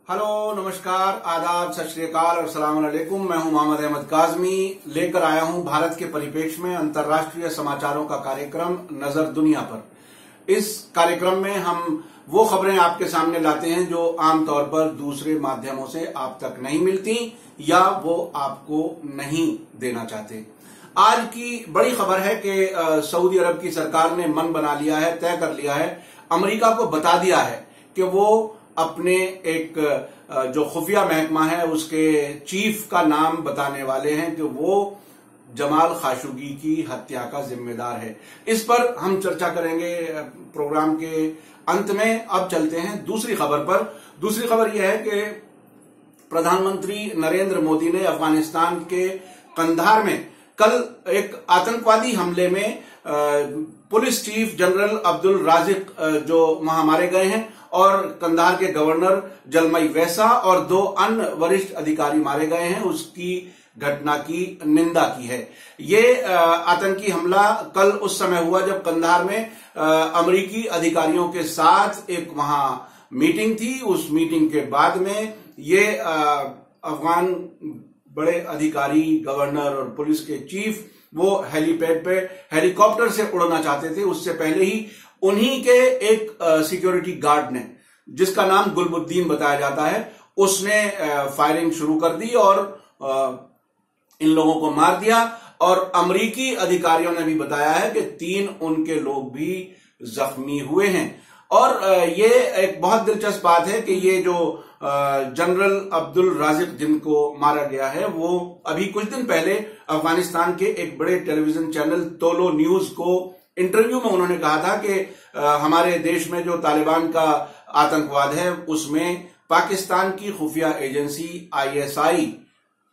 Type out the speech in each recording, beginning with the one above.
Hello, नमस्कार, आदाब, सत श्री अकाल और सलाम अलैकुम। मैं हूं मोहम्मद अहमद काजमी, लेकर आया हूं भारत के परिप्रेक्ष्य में अंतर्राष्ट्रीय समाचारों का कार्यक्रम नजर दुनिया पर। इस कार्यक्रम में हम वो खबरें आपके सामने लाते हैं जो आमतौर पर दूसरे माध्यमों से आप तक नहीं मिलती या वो आपको नहीं देना चाहते। आज की बड़ी खबर है कि सऊदी अरब की सरकार ने मन बना लिया है, तय कर लिया है, अमेरिका को बता दिया है कि वो अपने एक जो खुफिया महकमा है उसके चीफ का नाम बताने वाले हैं कि वो जमाल खाशोगी की हत्या का जिम्मेदार है। इस पर हम चर्चा करेंगे प्रोग्राम के अंत में। अब चलते हैं दूसरी खबर पर। दूसरी खबर यह है कि प्रधानमंत्री नरेंद्र मोदी ने अफगानिस्तान के कंधार में कल एक आतंकवादी हमले में police chief general Abdul Rajik जो वहां मारे गए हैं और कंधार के गवर्नर जलमई वैसा और 2 अन्य वरिष्ठ अधिकारी मारे गए हैं, उसकी घटना की निंदा की है। ये आतंकी हमला कल उस समय हुआ जब कंधार में अमेरिकी अधिकारियों के साथ एक वहां मीटिंग थी। उस मीटिंग के बाद में ये अफगान बड़े अधिकारी, गवर्नर और पुलिस के चीफ वो हेलीपैड पे हेलीकॉप्टर से उड़ना चाहते थे। उससे पहले ही उन्हीं के एक सिक्योरिटी गार्ड ने, जिसका नाम गुलबुद्दीन बताया जाता है, उसने फायरिंग शुरू कर दी और इन लोगों को मार दिया। और अमेरिकी अधिकारियों ने भी बताया है कि 3 उनके लोग भी जख्मी हुए हैं। और ये एक बहुत दिलचस्प बात है कि ये जो जनरल अब्दुल राजिक जिनको मारा गया है वो अभी कुछ दिन पहले अफगानिस्तान के एक बड़े टेलीविजन चैनल तोलो न्यूज को इंटरव्यू में उन्होंने कहा था कि हमारे देश में जो तालिबान का आतंकवाद है उसमें पाकिस्तान की खुफिया एजेंसी ISI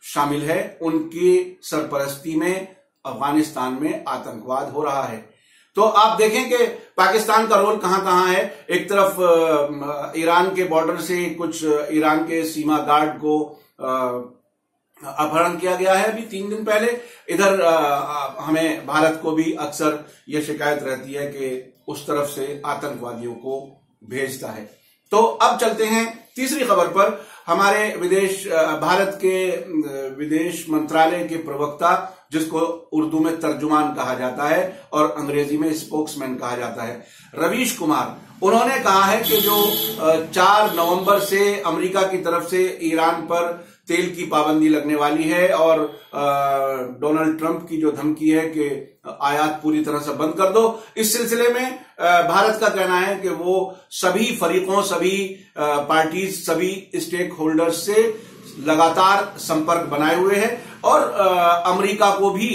शामिल है। उनकी सरपरस्ती में अफगानिस्तान में आतंकवाद हो रहा है। तो आप देखें कि पाकिस्तान का रोल कहां कहां है। एक तरफ ईरान के बॉर्डर से कुछ ईरान के सीमा गार्ड को अपहरण किया गया है अभी 3 दिन पहले। इधर हमें भारत को भी अक्सर यह शिकायत रहती है कि उस तरफ से आतंकवादियों को भेजता है। तो अब चलते हैं तीसरी खबर पर। हमारे भारत के विदेश मंत्रालय के प्रवक्ता, जिसको उर्दू में तर्जुमान कहा जाता है और अंग्रेजी में स्पोक्समैन कहा जाता है, रवीश कुमार, उन्होंने कहा है कि जो 4 नवंबर से अमेरिका की तरफ से ईरान पर तेल की पाबंदी लगने वाली है और डोनाल्ड ट्रंप की जो धमकी है कि आयात पूरी तरह से बंद कर दो, इस सिलसिले में भारत का कहना है कि वो सभी फरीकों, सभी पार्टीज, सभी स्टेक होल्डर्स से लगातार संपर्क बनाए हुए है और अमेरिका को भी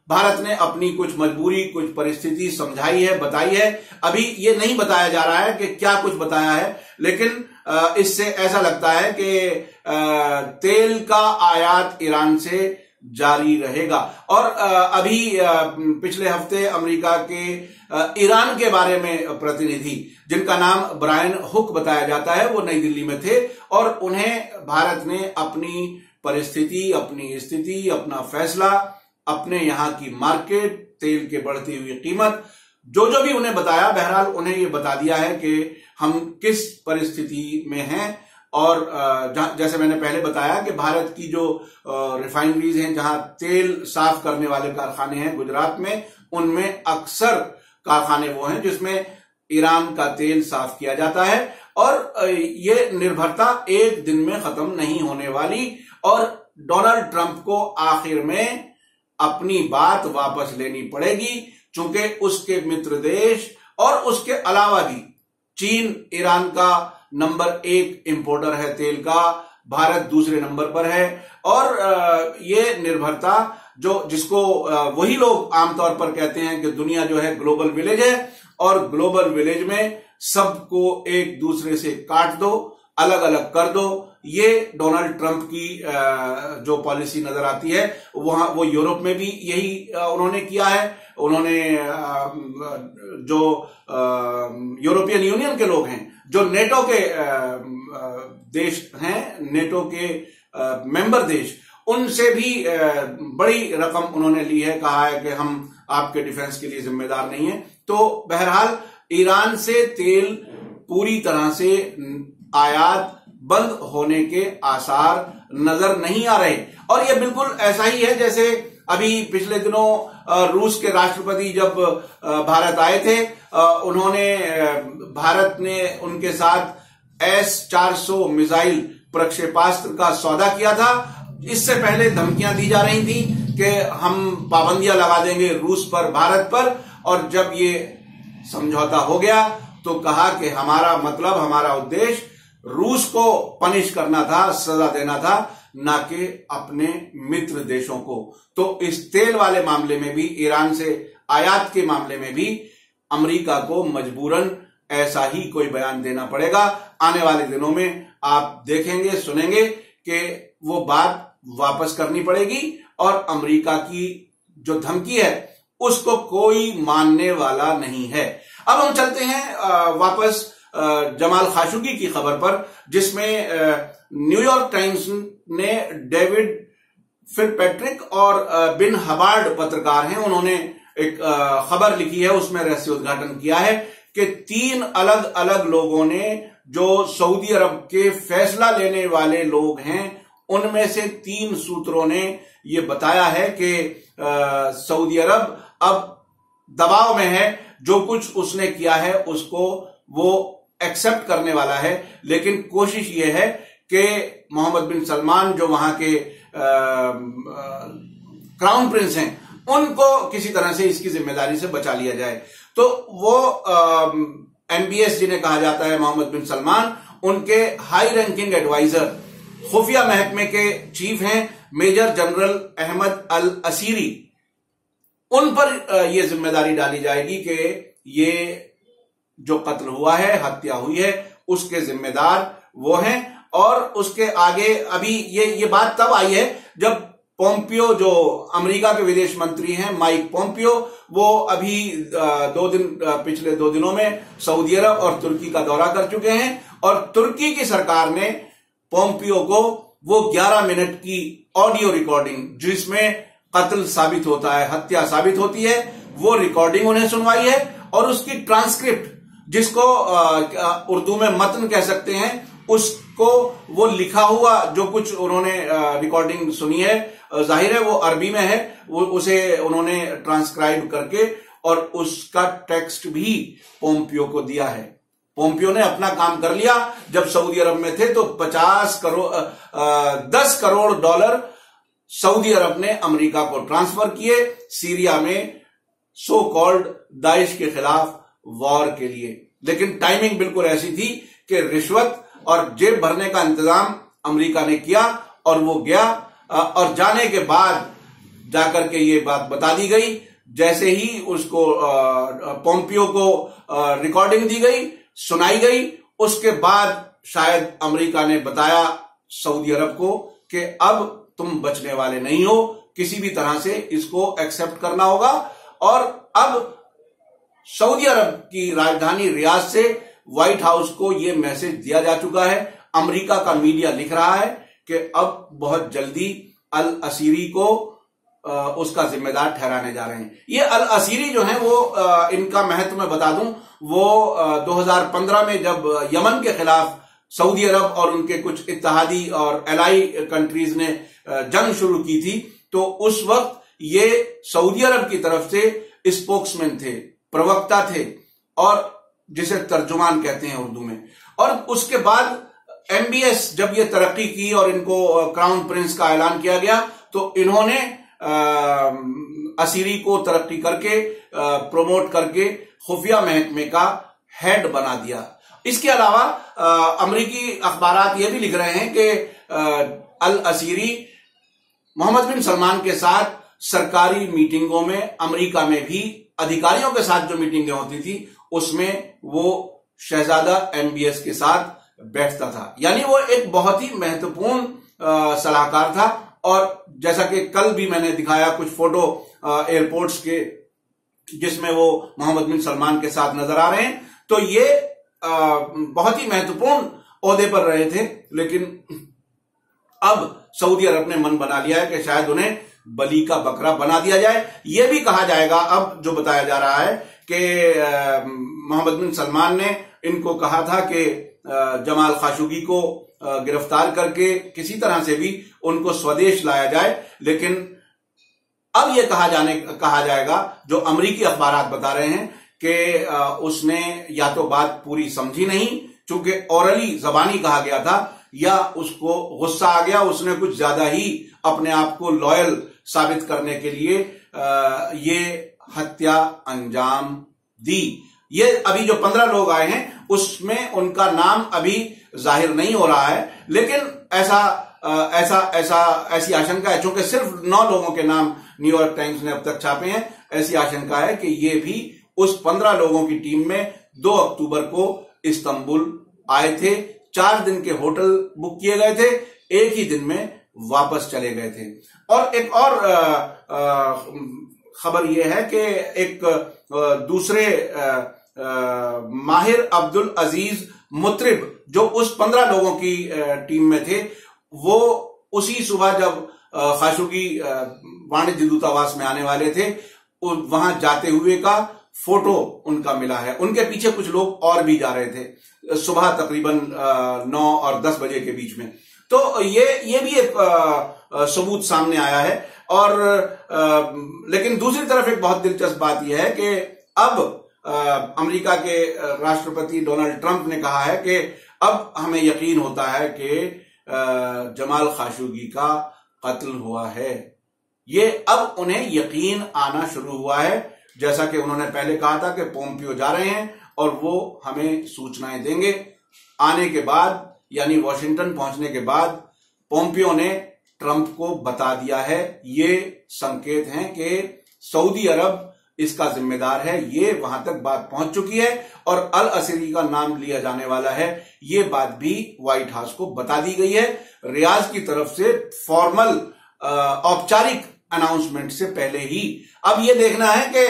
भारत ने अपनी कुछ मजबूरी, कुछ परिस्थिति समझाई है, बताई है। अभी ये नहीं बताया जा रहा है कि क्या कुछ बताया है, लेकिन इससे ऐसा लगता है कि तेल का आयात ईरान से जारी रहेगा। और अभी पिछले हफ्ते अमेरिका के ईरान के बारे में प्रतिनिधि, जिनका नाम ब्रायन हुक बताया जाता है, वो नई दिल्ली में थे और उन्हें भारत ने अपनी परिस्थिति, अपनी स्थिति, अपना फैसला, अपने यहां की मार्केट, तेल के बढ़ती हुई कीमत, जो भी उन्हें बताया, बहरहाल उन्हें ये बता दिया है कि हम किस परिस्थिति में हैं। और जैसे मैंने पहले बताया कि भारत की जो रिफाइनरीज हैं, जहां तेल साफ करने वाले कारखाने हैं गुजरात में, उनमें अक्सर कारखाने वो हैं जिसमें ईरान का तेल साफ किया जाता है। और ये निर्भरता एक दिन में खत्म नहीं होने वाली और डोनाल्ड ट्रंप को आखिर में अपनी बात वापस लेनी पड़ेगी, चूंकि उसके मित्र देश और उसके अलावा भी चीन ईरान का नंबर 1 इंपोर्टर है तेल का, भारत दूसरे नंबर पर है। और ये निर्भरता जिसको वही लोग आमतौर पर कहते हैं कि दुनिया जो है ग्लोबल विलेज है और ग्लोबल विलेज में सबको एक दूसरे से काट दो, अलग अलग कर दो, ये डोनाल्ड ट्रंप की जो पॉलिसी नजर आती है। वो यूरोप में भी यही उन्होंने किया है। उन्होंने जो यूरोपियन यूनियन के लोग हैं, जो नेटो के देश हैं, नेटो के मेंबर देश, उनसे भी बड़ी रकम उन्होंने ली है, कहा है कि हम आपके डिफेंस के लिए जिम्मेदार नहीं है। तो बहरहाल ईरान से तेल पूरी तरह से आयात बंद होने के आसार नजर नहीं आ रहे। और ये बिल्कुल ऐसा ही है जैसे अभी पिछले दिनों रूस के राष्ट्रपति जब भारत आए थे, उन्होंने भारत ने उनके साथ S-400 मिसाइल प्रक्षेपास्त्र का सौदा किया था। इससे पहले धमकियां दी जा रही थी कि हम पाबंदियां लगा देंगे रूस पर, भारत पर, और जब ये समझौता हो गया तो कहा कि हमारा मतलब, हमारा उद्देश्य रूस को पनिश करना था, सजा देना था, ना कि अपने मित्र देशों को। तो इस तेल वाले मामले में भी, ईरान से आयात के मामले में भी अमेरिका को मजबूरन ऐसा ही कोई बयान देना पड़ेगा। आने वाले दिनों में आप देखेंगे, सुनेंगे कि वो बात वापस करनी पड़ेगी और अमेरिका की जो धमकी है उसको कोई मानने वाला नहीं है। अब हम चलते हैं वापस जमाल खाशोगी की खबर पर, जिसमें न्यूयॉर्क टाइम्स ने डेविड फिलपैट्रिक और बिन हबार्ड पत्रकार हैं, उन्होंने एक खबर लिखी है, उसमें रहस्योद्घाटन किया है कि 3 अलग अलग लोगों ने, जो सऊदी अरब के फैसला लेने वाले लोग हैं, उनमें से 3 सूत्रों ने ये बताया है कि सऊदी अरब अब दबाव में है, जो कुछ उसने किया है उसको वो एक्सेप्ट करने वाला है, लेकिन कोशिश ये है कि मोहम्मद बिन सलमान जो वहां के क्राउन प्रिंस हैं, उनको किसी तरह से इसकी जिम्मेदारी से बचा लिया जाए। तो वो MBS जिन्हें कहा जाता है मोहम्मद बिन सलमान, उनके हाई रैंकिंग एडवाइजर, खुफिया महकमे के चीफ हैं मेजर जनरल अहमद अल असीरी, उन पर यह जिम्मेदारी डाली जाएगी कि ये जो कत्ल हुआ है, हत्या हुई है, उसके जिम्मेदार वो हैं। और उसके आगे अभी ये बात तब आई है जब पोम्पियो, जो अमेरिका के विदेश मंत्री हैं, माइक पोम्पियो, वो अभी पिछले 2 दिनों में सऊदी अरब और तुर्की का दौरा कर चुके हैं, और तुर्की की सरकार ने पोम्पियो को वो 11 मिनट की ऑडियो रिकॉर्डिंग, जिसमें कत्ल साबित होता है, हत्या साबित होती है, वो रिकॉर्डिंग उन्हें सुनवाई है, और उसकी ट्रांसक्रिप्ट, जिसको उर्दू में मतन कह सकते हैं, उसको वो लिखा हुआ जो कुछ उन्होंने रिकॉर्डिंग सुनी है, जाहिर है वो अरबी में है, वो उसे उन्होंने ट्रांसक्राइब करके और उसका टेक्स्ट भी पोम्पियो को दिया है। पोम्पियो ने अपना काम कर लिया। जब सऊदी अरब में थे तो 10 करोड़ डॉलर सऊदी अरब ने अमेरिका को ट्रांसफर किए सीरिया में सो कॉल्ड दाइश के खिलाफ वॉर के लिए। लेकिन टाइमिंग बिल्कुल ऐसी थी कि रिश्वत और जेब भरने का इंतजाम अमेरिका ने किया, और वो गया, और जाने के बाद जाकर के ये बात बता दी गई। जैसे ही उसको पोम्पियो को रिकॉर्डिंग दी गई, सुनाई गई, उसके बाद शायद अमेरिका ने बताया सऊदी अरब को कि अब तुम बचने वाले नहीं हो, किसी भी तरह से इसको एक्सेप्ट करना होगा। और अब सऊदी अरब की राजधानी रियाद से व्हाइट हाउस को यह मैसेज दिया जा चुका है। अमेरिका का मीडिया लिख रहा है कि अब बहुत जल्दी अल असीरी को उसका जिम्मेदार ठहराने जा रहे हैं। ये अल असीरी जो है वो इनका महत्व मैं बता दूं, वो 2015 में जब यमन के खिलाफ सऊदी अरब और उनके कुछ इत्तेहादी और एलाई कंट्रीज ने जंग शुरू की थी, तो उस वक्त ये सऊदी अरब की तरफ से स्पोक्समैन थे, प्रवक्ता थे, और जिसे तर्जुमान कहते हैं उर्दू में। और उसके बाद MBS जब ये तरक्की की और इनको क्राउन प्रिंस का ऐलान किया गया, तो इन्होंने असीरी को तरक्की करके प्रमोट करके खुफिया महकमे का हेड बना दिया। इसके अलावा अमेरिकी अखबारात ये भी लिख रहे हैं कि अल असीरी मोहम्मद बिन सलमान के साथ सरकारी मीटिंगों में, अमेरिका में भी अधिकारियों के साथ जो मीटिंगें होती थी उसमें वो शहजादा MBS के साथ बैठता था। यानी वो एक बहुत ही महत्वपूर्ण सलाहकार था। और जैसा कि कल भी मैंने दिखाया कुछ फोटो एयरपोर्ट्स के, जिसमें वो मोहम्मद बिन सलमान के साथ नजर आ रहे हैं, तो ये बहुत ही महत्वपूर्ण ओहदे पर रहे थे। लेकिन अब सऊदी अरब ने मन बना लिया है कि शायद उन्हें बलि का बकरा बना दिया जाए। यह भी कहा जाएगा, अब जो बताया जा रहा है कि मोहम्मद बिन सलमान ने इनको कहा था कि जमाल खाशोगी को गिरफ्तार करके किसी तरह से भी उनको स्वदेश लाया जाए। लेकिन अब ये कहा जाएगा, जो अमेरिकी अखबार बता रहे हैं कि उसने या तो बात पूरी समझी नहीं, चूंकि ओरली जबानी कहा गया था, या उसको गुस्सा आ गया, उसने कुछ ज्यादा ही अपने आप को लॉयल साबित करने के लिए ये हत्या अंजाम दी। ये अभी जो 15 लोग आए हैं उसमें उनका नाम अभी जाहिर नहीं हो रहा है, लेकिन ऐसी आशंका है, चूंकि सिर्फ 9 लोगों के नाम न्यूयॉर्क टाइम्स ने अब तक छापे हैं, ऐसी आशंका है कि ये भी उस 15 लोगों की टीम में 2 अक्टूबर को इस्तांबुल आए थे। 4 दिन के होटल बुक किए गए थे, एक ही दिन में वापस चले गए थे। और एक और खबर यह है कि एक दूसरे माहिर अब्दुल अजीज मुतरिब, जो उस 15 लोगों की टीम में थे, वो उसी सुबह जब खाशोगी वाणिज्य दूतावास में आने वाले थे, वहां जाते हुए का फोटो उनका मिला है। उनके पीछे कुछ लोग और भी जा रहे थे सुबह तकरीबन 9 और 10 बजे के बीच में। तो ये भी एक सबूत सामने आया है। और लेकिन दूसरी तरफ एक बहुत दिलचस्प बात यह है कि अब अमेरिका के राष्ट्रपति डोनाल्ड ट्रंप ने कहा है कि अब हमें यकीन होता है कि जमाल खाशोगी का कत्ल हुआ है। ये अब उन्हें यकीन आना शुरू हुआ है, जैसा कि उन्होंने पहले कहा था कि पोम्पियो जा रहे हैं और वो हमें सूचनाएं देंगे। आने के बाद, यानी वॉशिंगटन पहुंचने के बाद, पोम्पियो ने ट्रंप को बता दिया है। ये संकेत हैं कि सऊदी अरब इसका जिम्मेदार है। ये वहां तक बात पहुंच चुकी है और अल असीरी का नाम लिया जाने वाला है। ये बात भी व्हाइट हाउस को बता दी गई है रियाज की तरफ से, फॉर्मल औपचारिक अनाउंसमेंट से पहले ही। अब ये देखना है कि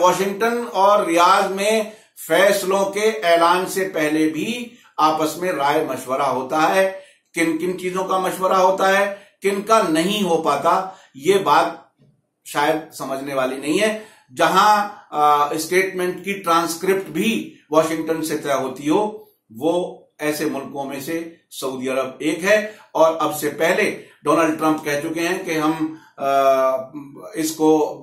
वॉशिंगटन और रियाज में फैसलों के ऐलान से पहले भी आपस में राय मशवरा होता है, किन किन चीजों का मशवरा होता है, किन का नहीं हो पाता। ये बात शायद समझने वाली नहीं है। जहां स्टेटमेंट की ट्रांसक्रिप्ट भी वॉशिंगटन से तय होती हो, वो ऐसे मुल्कों में से सऊदी अरब एक है। और अब से पहले डोनाल्ड ट्रंप कह चुके हैं कि हम इसको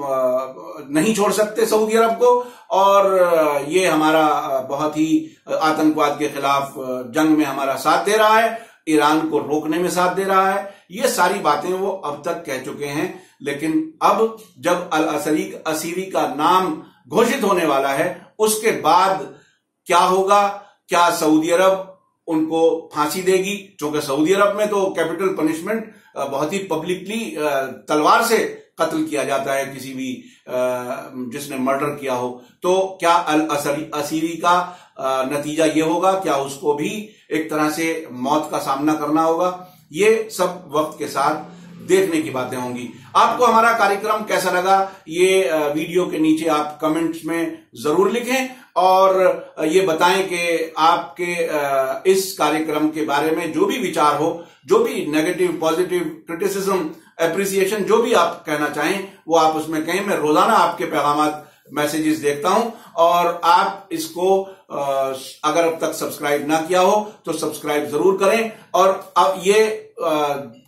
नहीं छोड़ सकते सऊदी अरब को, और ये हमारा बहुत ही आतंकवाद के खिलाफ जंग में हमारा साथ दे रहा है, ईरान को रोकने में साथ दे रहा है। ये सारी बातें वो अब तक कह चुके हैं। लेकिन अब जब अल असीरी का नाम घोषित होने वाला है, उसके बाद क्या होगा? क्या सऊदी अरब उनको फांसी देगी? क्योंकि सऊदी अरब में तो कैपिटल पनिशमेंट बहुत ही पब्लिकली तलवार से कत्ल किया जाता है किसी भी जिसने मर्डर किया हो। तो क्या अल असीरी का नतीजा ये होगा? क्या उसको भी एक तरह से मौत का सामना करना होगा? ये सब वक्त के साथ देखने की बातें होंगी। आपको हमारा कार्यक्रम कैसा लगा, ये वीडियो के नीचे आप कमेंट्स में जरूर लिखें और ये बताएं कि आपके इस कार्यक्रम के बारे में जो भी विचार हो, जो भी नेगेटिव, पॉजिटिव, क्रिटिसिज्म, एप्रिसिएशन, जो भी आप कहना चाहें वो आप उसमें कहें। मैं रोजाना आपके पैगाम, मैसेजेस देखता हूं और आप इसको अगर अब तक सब्सक्राइब ना किया हो तो सब्सक्राइब जरूर करें। और अब ये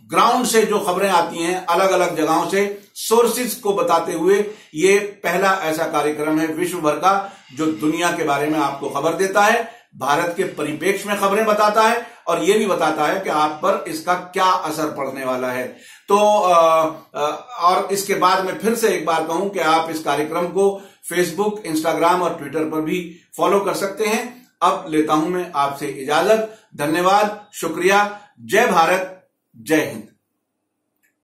ग्राउंड से जो खबरें आती हैं अलग अलग जगहों से, सोर्सेज को बताते हुए, ये पहला ऐसा कार्यक्रम है विश्व भर का जो दुनिया के बारे में आपको खबर देता है, भारत के परिप्रेक्ष्य में खबरें बताता है और ये भी बताता है कि आप पर इसका क्या असर पड़ने वाला है। तो और इसके बाद में फिर से एक बार कहूं कि आप इस कार्यक्रम को फेसबुक, इंस्टाग्राम और ट्विटर पर भी फॉलो कर सकते हैं। अब लेता हूं मैं आपसे इजाजत। धन्यवाद, शुक्रिया। जय भारत, जय हिंद।